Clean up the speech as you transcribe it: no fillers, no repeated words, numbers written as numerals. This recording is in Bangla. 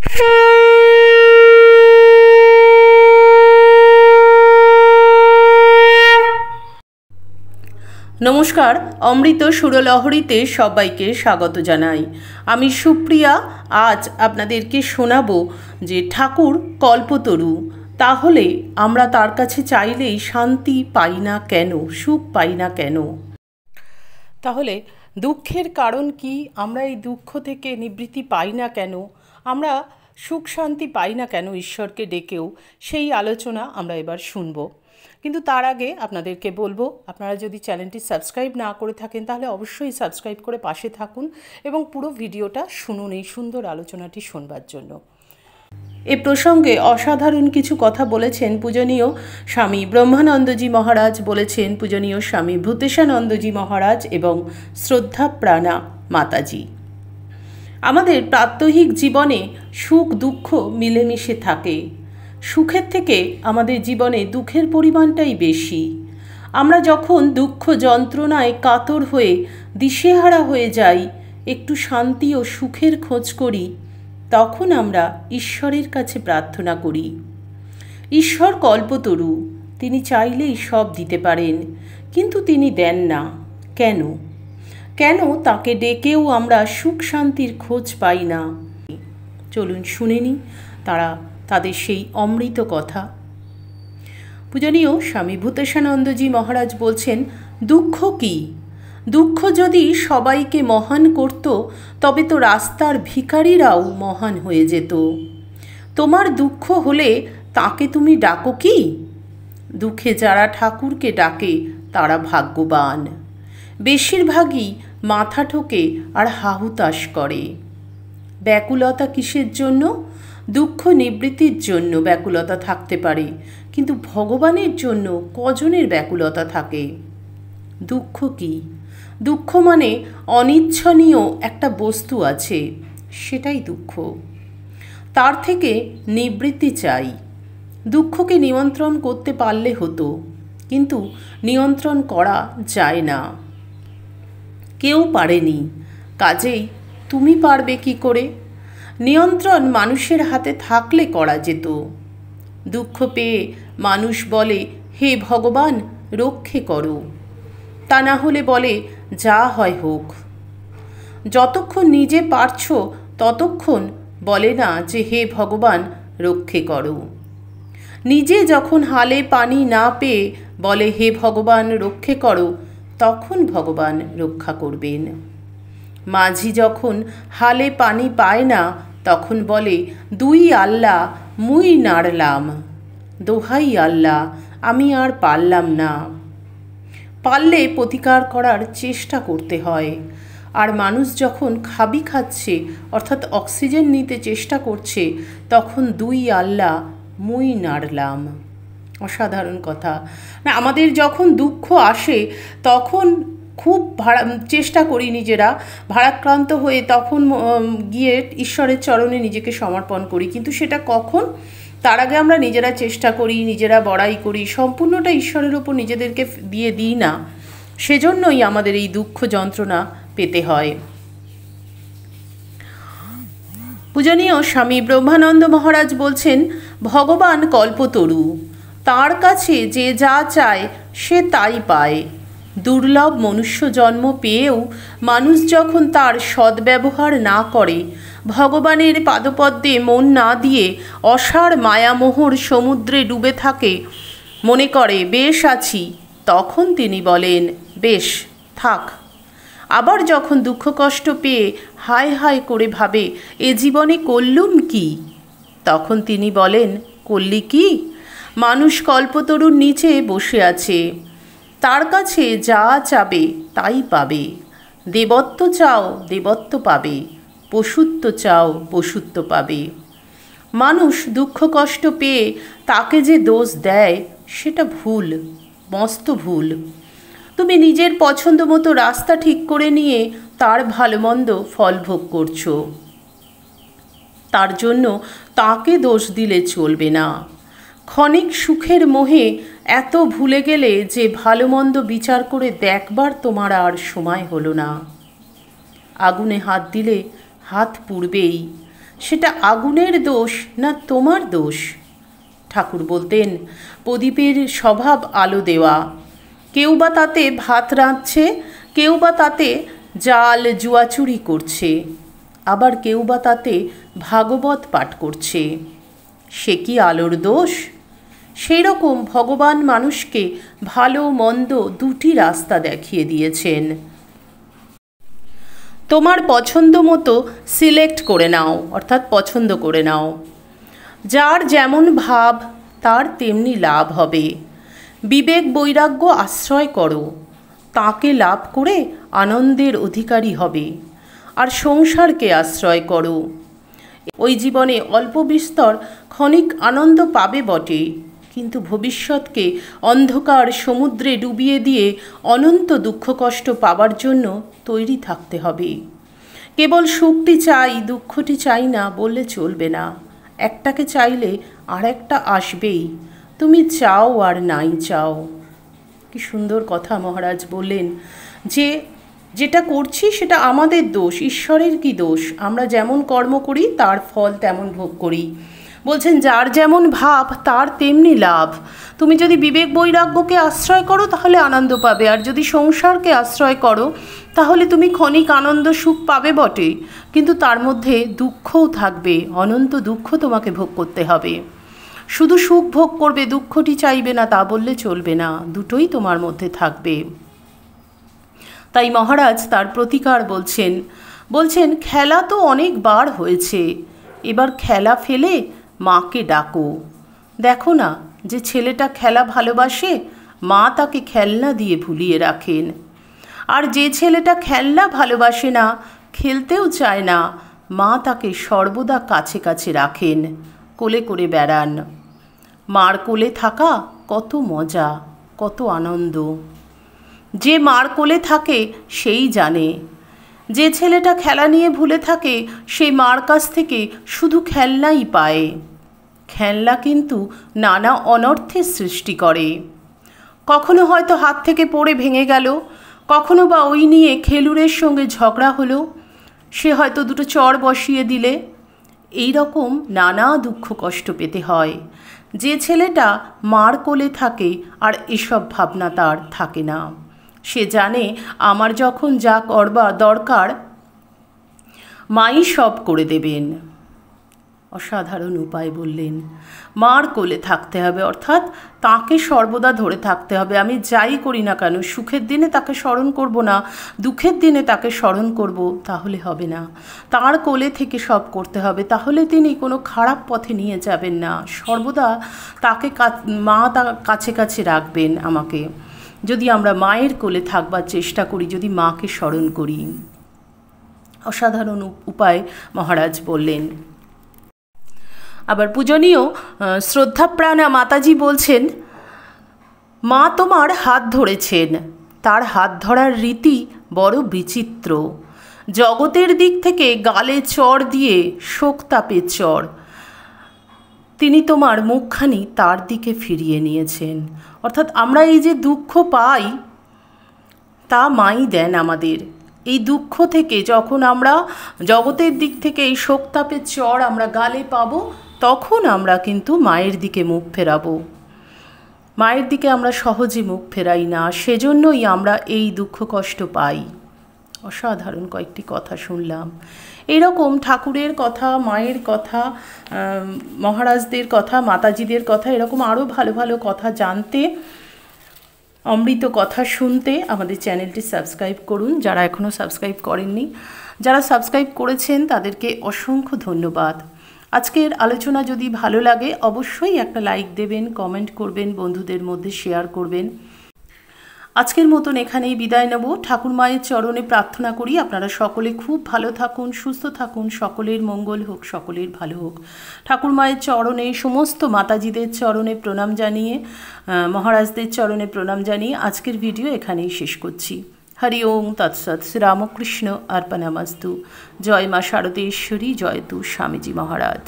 নমস্কার, অমৃত সুরলহরীতে সবাইকে স্বাগত জানাই। আমি সুপ্রিয়া। আজ আপনাদেরকে শোনাবো যে ঠাকুর কল্পতরু, তাহলে আমরা তার কাছে চাইলেই শান্তি পাই না কেন, সুখ পাই না কেন? তাহলে দুঃখের কারণ কি? আমরা এই দুঃখ থেকে নিবৃত্তি পাই না কেন? আমরা সুখ শান্তি পাই না কেন ঈশ্বরকে ডেকেও? সেই আলোচনা আমরা এবার শুনবো। কিন্তু তার আগে আপনাদেরকে বলবো, আপনারা যদি চ্যানেলটি সাবস্ক্রাইব না করে থাকেন তাহলে অবশ্যই সাবস্ক্রাইব করে পাশে থাকুন এবং পুরো ভিডিওটা শুনুন এই সুন্দর আলোচনাটি শুনবার জন্য। এ প্রসঙ্গে অসাধারণ কিছু কথা বলেছেন পূজনীয় স্বামী ব্রহ্মানন্দজি মহারাজ, বলেছেন পূজনীয় স্বামী ভূতেশানন্দজি মহারাজ এবং শ্রদ্ধাপ্রাণা মাতাজি। আমাদের প্রাত্যহিক জীবনে সুখ দুঃখ মিলেমিশে থাকে। সুখের থেকে আমাদের জীবনে দুঃখের পরিমাণটাই বেশি। আমরা যখন দুঃখ যন্ত্রণায় কাতর হয়ে দিশেহারা হয়ে যাই, একটু শান্তি ও সুখের খোঁজ করি, তখন আমরা ঈশ্বরের কাছে প্রার্থনা করি। ঈশ্বর কল্পতরু, তিনি চাইলেই সব দিতে পারেন, কিন্তু তিনি দেন না। কেন? কেন তাকে ডেকেও আমরা সুখ শান্তির খোঁজ পাই না? চলুন শুনে নিই তাদের সেই অমৃত কথা। পূজনীয় স্বামী ভূতেশানন্দজি মহারাজ বলছেন, দুঃখ কি? দুঃখ যদি সবাইকে মহান করত, তবে তো রাস্তার ভিখারিরাও মহান হয়ে যেত। তোমার দুঃখ হলে তাকে তুমি ডাকো কি? দুঃখে যারা ঠাকুরকে ডাকে তারা ভাগ্যবান। বেশিরভাগই মাথা ঠোকে আর হাহুতাশ করে। ব্যাকুলতা কিসের জন্য? দুঃখ নিবৃত্তির জন্য ব্যাকুলতা থাকতে পারে, কিন্তু ভগবানের জন্য কজনের ব্যাকুলতা থাকে? দুঃখ কি? দুঃখ মানে অনিচ্ছনীয় একটা বস্তু আছে, সেটাই দুঃখ। তার থেকে নিবৃত্তি চাই। দুঃখকে নিয়ন্ত্রণ করতে পারলে হতো, কিন্তু নিয়ন্ত্রণ করা যায় না, কেউ পারেনি। কাজেই তুমি পারবে কি করে? নিয়ন্ত্রণ মানুষের হাতে থাকলে করা যেত। দুঃখ পেয়ে মানুষ বলে, হে ভগবান রক্ষে করো। তা না হলে বলে, যা হয় হোক। যতক্ষণ নিজে পারছ ততক্ষণ বলে না যে হে ভগবান রক্ষে করো। নিজে যখন হালে পানি না পেয়ে বলে হে ভগবান রক্ষে করো, তখন ভগবান রক্ষা করবেন। মাঝি যখন হালে পানি পায় না, তখন বলে, দুই আল্লাহ মুই নাড়লাম, দোহাই আল্লাহ আমি আর পারলাম না। পারলে প্রতিকার করার চেষ্টা করতে হয়। আর মানুষ যখন খাবি খাচ্ছে, অর্থাৎ অক্সিজেন নিতে চেষ্টা করছে, তখন দুই আল্লাহ মুই নাড়লাম। অসাধারণ কথা না? আমাদের যখন দুঃখ আসে তখন খুব চেষ্টা করি নিজেরা ভারাক্রান্ত হয়ে, তখন গিয়ে ঈশ্বরের চরণে নিজেকে সমর্পণ করি। কিন্তু সেটা কখন? তার আগে আমরা নিজেরা চেষ্টা করি, নিজেরা বড়াই করি, সম্পূর্ণটা ঈশ্বরের ওপর নিজেদেরকে দিয়ে দিই না। সেজন্যই আমাদের এই দুঃখ যন্ত্রণা পেতে হয়। পূজনীয় স্বামী ব্রহ্মানন্দ মহারাজ বলছেন, ভগবান কল্পতরু, তার কাছে যে যা চায় সে তাই পায়। দুর্লভ মনুষ্য জন্ম পেয়েও মানুষ যখন তার সদ্ব্যবহার না করে, ভগবানের পাদপদ্মে মন না দিয়ে অসার মায়ামোহর সমুদ্রে ডুবে থাকে, মনে করে বেশ আছি, তখন তিনি বলেন, বেশ থাক। আবার যখন দুঃখ কষ্ট পেয়ে হায় হায় করে ভাবে এ জীবনে করলুম কি, তখন তিনি বলেন, করলি কি? মানুষ কল্পতরুর নিচে বসে আছে, তার কাছে যা চাবে তাই পাবে। দেবত্ব চাও দেবত্ব পাবে, পশুত্ব চাও পশুত্ব পাবে। মানুষ দুঃখ কষ্ট পেয়ে তাকে যে দোষ দেয়, সেটা ভুল, মস্ত ভুল। তুমি নিজের পছন্দ মতো রাস্তা ঠিক করে নিয়ে তার ভালো মন্দ ফল ভোগ করছো, তার জন্য তাকে দোষ দিলে চলবে না। ক্ষণিক সুখের মোহে এত ভুলে গেলে যে ভালো মন্দ বিচার করে দেখবার তোমার আর সময় হলো না। আগুনে হাত দিলে হাত পুড়বেই, সেটা আগুনের দোষ না তোমার দোষ? ঠাকুর বলতেন, প্রদীপের স্বভাব আলো দেওয়া। কেউ বা তাতে ভাত রাঁধছে, কেউ বা তাতে জাল জুয়াচুরি করছে, আবার কেউ বা তাতে ভাগবত পাঠ করছে। সে কি আলোর দোষ? সেই রকম ভগবান মানুষকে ভালো মন্দ দুটি রাস্তা দেখিয়ে দিয়েছেন। তোমার পছন্দ মতো সিলেক্ট করে নাও, অর্থাৎ পছন্দ করে নাও। যার যেমন ভাব তার তেমনি লাভ হবে। বিবেক বৈরাগ্য আশ্রয় করো, তাকে লাভ করে আনন্দের অধিকারী হবে। আর সংসারকে আশ্রয় করো, ওই জীবনে অল্প বিস্তর ক্ষণিক আনন্দ পাবে বটে, কিন্তু ভবিষ্যৎকে অন্ধকার সমুদ্রে ডুবিয়ে দিয়ে অনন্ত দুঃখ কষ্ট পাবার জন্য তৈরি থাকতে হবে। কেবল সুখটি চাই, দুঃখটি চাই না বললে চলবে না। একটাকে চাইলে আর একটা আসবেই, তুমি চাও আর নাই চাও। কি সুন্দর কথা মহারাজ বললেন যে যেটা করছি সেটা আমাদের দোষ, ঈশ্বরের কি দোষ? আমরা যেমন কর্ম করি তার ফল তেমন ভোগ করি। বলছেন যার যেমন ভাব তার তেমনি লাভ। তুমি যদি বিবেক বৈরাগ্যকে আশ্রয় করো তাহলে আনন্দ পাবে, আর যদি সংসারকে আশ্রয় করো তাহলে তুমি ক্ষণিক আনন্দ সুখ পাবে বটে, কিন্তু তার মধ্যে দুঃখও থাকবে, অনন্ত দুঃখ তোমাকে ভোগ করতে হবে। শুধু সুখ ভোগ করবে, দুঃখটি চাইবে না তা বললে চলবে না, দুটোই তোমার মধ্যে থাকবে। তাই মহারাজ তার প্রতিকার বলছেন খেলা তো অনেকবার হয়েছে, এবার খেলা ফেলে মাকে ডাকো। দেখো না, যে ছেলেটা খেলা ভালোবাসে মা তাকে খেলনা দিয়ে ভুলিয়ে রাখেন, আর যে ছেলেটা খেলনা ভালোবাসে না, খেলতেও চায় না, মা তাকে সর্বদা কাছে কাছে রাখেন, কোলে করে বেড়ান। মার কোলে থাকা কত মজা, কত আনন্দ। যে মার কোলে থাকে সেই জানে। যে ছেলেটা খেলা নিয়ে ভুলে থাকে সেই মার কাছ থেকে শুধু খেলনাই পায়। খেলনা কিন্তু নানা অনর্থের সৃষ্টি করে। কখনো হয়তো হাত থেকে পড়ে ভেঙে গেল, কখনো বা ওই নিয়ে খেলুড়ের সঙ্গে ঝগড়া হলো, সে হয়তো দুটো চড় বসিয়ে দিলে। এই রকম নানা দুঃখ কষ্ট পেতে হয়। যে ছেলেটা মার কোলে থাকে আর এসব ভাবনা তার থাকে না, সে জানে আমার যখন যা করবার দরকার মাই সব করে দেবেন। অসাধারণ উপায় বললেন। মার কোলে থাকতে হবে, অর্থাৎ তাকে সর্বদা ধরে থাকতে হবে। আমি যাই করি না কেন, সুখের দিনে তাকে স্মরণ করব না, দুঃখের দিনে তাকে স্মরণ করব, তাহলে হবে না। তার কোলে থেকে সব করতে হবে, তাহলে তিনি কোনো খারাপ পথে নিয়ে যাবেন না। সর্বদা তাকে মা তার কাছে কাছে রাখবেন আমাকে, যদি আমরা মায়ের কোলে থাকবার চেষ্টা করি, যদি মাকে স্মরণ করি। অসাধারণ উপায় মহারাজ বললেন। আবার পূজনীয় শ্রদ্ধাপ্রাণা মাতাজি বলছেন, মা তোমার হাত ধরেছেন, তার হাত ধরার রীতি বড় বিচিত্র। জগতের দিক থেকে গালে চড় দিয়ে শোকতাপে চড়, তিনি তোমার মুখখানি তার দিকে ফিরিয়ে নিয়েছেন। অর্থাৎ আমরা এই যে দুঃখ পাই তা মাই দেন আমাদের। এই দুঃখ থেকে যখন আমরা জগতের দিক থেকে এই শোকতাপের চড় আমরা গালে পাবো, তখন আমরা কিন্তু মায়ের দিকে মুখ ফেরাবো। মায়ের দিকে আমরা সহজে মুখ ফেরাই না, সেজন্যই আমরা এই দুঃখ কষ্ট পাই। অসাধারণ কয়েকটি কথা শুনলাম। এরকম ঠাকুরের কথা, মায়ের কথা, মহারাজদের কথা, মাতাজিদের কথা, এরকম আরও ভালো ভালো কথা জানতে, অমৃত কথা শুনতে আমাদের চ্যানেলটি সাবস্ক্রাইব করুন যারা এখনও সাবস্ক্রাইব করেননি। যারা সাবস্ক্রাইব করেছেন তাদেরকে অসংখ্য ধন্যবাদ। আজকের আলোচনা যদি ভালো লাগে অবশ্যই একটা লাইক দেবেন, কমেন্ট করবেন, বন্ধুদের মধ্যে শেয়ার করবেন। আজকের মতন এখানেই বিদায় নেব। ঠাকুর মায়ের চরণে প্রার্থনা করি আপনারা সকলে খুব ভালো থাকুন, সুস্থ থাকুন, সকলের মঙ্গল হোক, সকলের ভালো হোক। ঠাকুর মায়ের চরণে, সমস্ত মাতাজিদের চরণে প্রণাম জানিয়ে, মহারাজদের চরণে প্রণাম জানিয়ে আজকের ভিডিও এখানেই শেষ করছি। হরি ওম তৎসৎ। শ্রীরামকৃষ্ণ অর্পণমস্তু। জয় মা শারদেশ্বরী, জয় তু স্বামীজি মহারাজ।